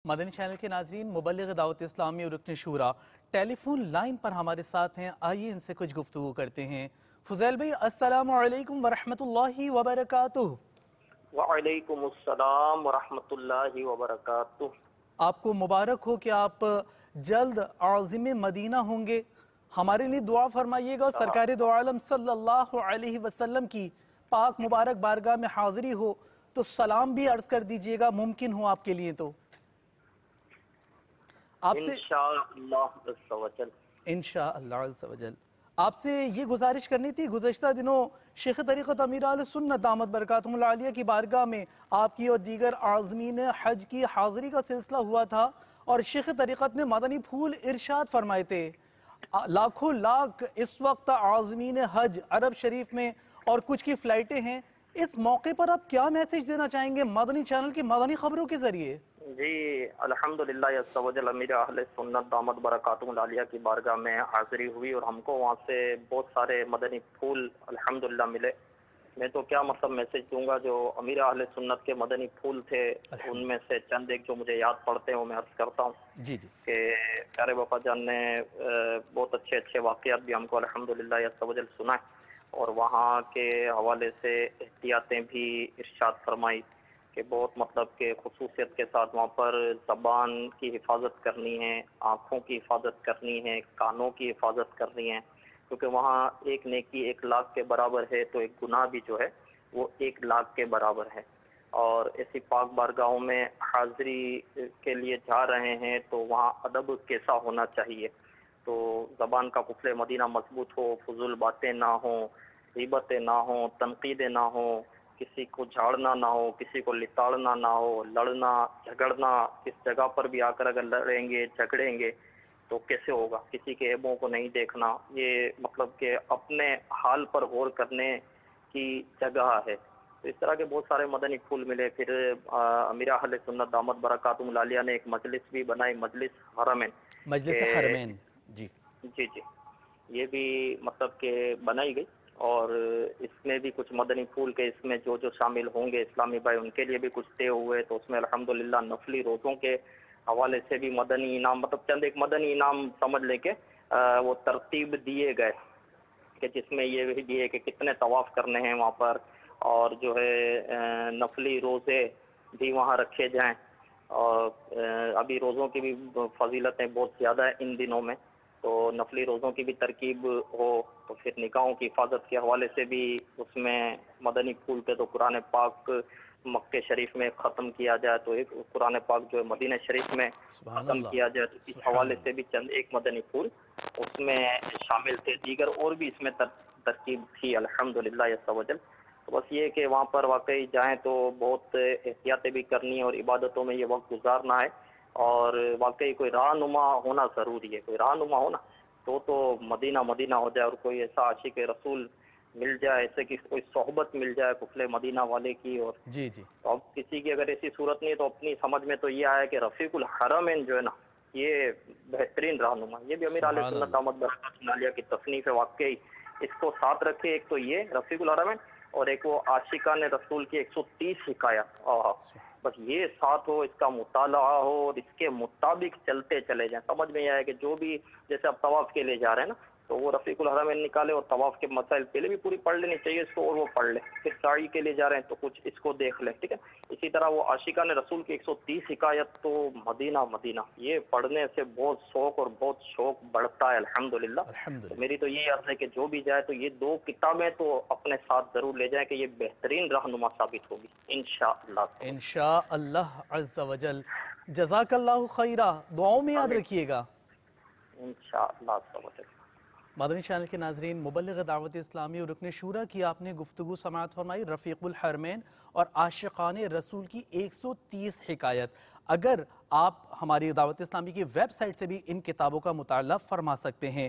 مدنی channel کے ناظرین، مبلغ دعوت اسلامی اور رکن شورا ٹیلی فون لائن پر ہمارے ساتھ ہیں۔ آئیے ان سے کچھ گفتگو کرتے ہیں۔ فضیل بھائی، السلام علیکم ورحمۃ اللہ وبرکاتہ۔ وعلیکم السلام ورحمۃ اللہ وبرکاتہ۔ آپ کو مبارک ہو کہ آپ جلد عازم مدینہ ہوں گے۔ ہمارے لیے دعا فرمائیے گا، سرکار دو عالم صلی اللہ علیہ وسلم کی پاک مبارک بارگاہ میں حاضری ہو تو سلام بھی عرض کر دیجئے گا، ممکن ہو آپ کے لیے تو۔ آپ سے انشاءاللہ عز و جل انشاءاللہ عز و جل آپ سے یہ گزارش کرنی تھی، گزشتہ دنوں شیخ طریقت امیر اہل سنت دامت برکاتہم العالیہ کی بارگاہ میں آپ کی اور دیگر عازمین حج کی حاضری کا سلسلہ ہوا تھا، اور شیخ طریقت نے مدنی پھول ارشاد فرمائے تھے۔ لاکھوں لاکھ اس وقت عازمین حج عرب شریف میں اور کچھ کی فلائٹیں ہیں۔ اس موقع پر آپ کیا میسیج دینا چاہیں گے مدنی چینل کی مدنی خبروں کے ذریعے؟ جی الحمدللہ عز و جل امیر اہل سنت دامت برکاتہم العالیہ کی بارگاہ میں حاضری ہوئی، اور ہم کو وہاں سے بہت سارے مدنی پھول الحمدللہ ملے۔ میں تو کیا مطلب میسیج دوں گا، جو امیر اہل سنت کے مدنی پھول تھے ان میں سے چند ایک جو مجھے یاد پڑتے ہیں وہ میں عرض کرتا ہوں جی کہ پیارے باپا جان نے بہت اچھے اچھے واقعات بھی ہم کو الحمدللہ عز و جل سنائے، اور وہاں کے حوالے سے احتیاطیں بھی ارشاد فرمائی کہ بہت مطلب کہ خصوصیت کے ساتھ وہاں پر زبان کی حفاظت کرنی ہے، آنکھوں کی حفاظت کرنی ہے، کانوں کی حفاظت کرنی ہے، کیونکہ وہاں ایک نیکی 1,00,000 کے برابر ہے تو ایک گناہ بھی جو ہے وہ 1,00,000 کے برابر ہے۔ اور ایسی پاک بارگاہوں میں حاضری کے لیے جا رہے ہیں تو وہاں ادب کیسا ہونا چاہیے، تو زبان کا قفل مدینہ مضبوط ہو، فضول باتیں نہ ہوں، غیبتیں نہ ہوں، تنقیدیں نہ ہوں، کسی کو جھاڑنا نہ ہو، کسی کو لتاڑنا نہ ہو، لڑنا جھگڑنا، اس جگہ پر بھی آ کر اگر لڑیں گے جھگڑیں گے تو کیسے ہوگا، کسی کے عیبوں کو نہیں دیکھنا، یہ مطلب کہ اپنے حال پر غور کرنے کی جگہ ہے۔ تو اس طرح کے بہت سارے مدنی پھول ملے۔ پھر امیر اہل سنت دامت برکاتہم العالیہ نے ایک مجلس بھی بنائی، مجلس حرمین، مجلس حرمین، جی جی یہ بھی مطلب کہ بنائی گئی، اور اس میں بھی کچھ مدنی پھول کے اس میں جو شامل ہوں گے اسلامی بھائی ان کے لیے بھی کچھ طے ہوئے، تو اس میں الحمدللہ نفلی روزوں کے حوالے سے بھی مدنی انعام، مطلب چند ایک مدنی انعام سمجھ لے کے وہ ترتیب دیے گئے، کہ جس میں یہ بھی ہے کہ کتنے طواف کرنے ہیں وہاں پر، اور جو ہے نفلی روزے بھی وہاں رکھے جائیں، اور ابھی روزوں کی بھی فضیلتیں بہت زیادہ ہیں ان دنوں میں، تو نفلی روزوں کی بھی ترکیب ہو، تو پھر نکاحوں کی حفاظت کے حوالے سے بھی اس میں مدنی پھول پہ تو قرآن پاک مکہ شریف میں ختم کیا جائے، تو ایک قرآن پاک جو ہے مدینہ شریف میں سبحان ختم اللہ، کیا جائے، تو اس سبحان حوالے اللہ۔ سے بھی چند ایک مدنی پھول اس میں شامل تھے، دیگر اور بھی اس میں ترکیب تھی الحمدللہ عز و جل۔ تو بس یہ کہ وہاں پر واقعی جائیں تو بہت احتیاطیں بھی کرنی ہے، اور عبادتوں میں یہ وقت گزارنا ہے، اور واقعی کوئی رہنما ہونا ضروری ہے، کوئی رہنما ہونا تو مدینہ مدینہ ہو جائے، اور کوئی ایسا عاشق رسول مل جائے، ایسے کی کوئی صحبت مل جائے قفل مدینہ والے کی، اور جی تو اب کسی کی اگر ایسی صورت نہیں تو اپنی سمجھ میں تو یہ آیا کہ رفیق الحرمین جو ہے نا یہ بہترین رہنما، یہ بھی امیر اہل سبحان سنت اللہ، دامت برکاتہم العالیہ کی تصنیف ہے، واقعی اس کو ساتھ رکھے، ایک تو یہ رفیق الحرمین، اور ایک وہ عاشقان رسول کی 130 حکایات، بس یہ ساتھ ہو، اس کا مطالعہ ہو، اور اس کے مطابق چلتے چلے جائیں۔ سمجھ میں یہ ہے کہ جو بھی جیسے اب طواف کے لیے جا رہے ہیں نا، تو وہ رفیق الحرمین نکالے اور طواف کے مسائل پہلے بھی پوری پڑھ لینی چاہیے اس کو، اور وہ پڑھ لے، پھر سعی کے لیے جا رہے ہیں تو کچھ اس کو دیکھ لیں، ٹھیک ہے۔ اسی طرح وہ عاشقان رسول کی 130 حکایت تو مدینہ مدینہ، یہ پڑھنے سے بہت شوق اور بہت شوق بڑھتا ہے الحمدللہ۔ تو الحمدللہ۔ میری تو یہ عرض ہے کہ جو بھی جائے تو یہ 2 کتابیں تو اپنے ساتھ ضرور لے جائیں، کہ یہ بہترین رہنما ثابت ہوگی انشاءاللہ۔ انشاءاللہ عز و جل۔ جزاک اللہ خیرہ، دعاؤں میں یاد آمین رکھیے گا۔ انشاءاللہ عز و جل۔ مدنی چینل کے ناظرین، مبلغ دعوت اسلامی اور رکن شورا کی آپ نے گفتگو سماعت فرمائی، رفیق الحرمین اور عاشقان رسول کی 130 حکایت۔ اگر آپ ہماری دعوت اسلامی کی ویب سائٹ سے بھی ان کتابوں کا مطالعہ فرما سکتے ہیں۔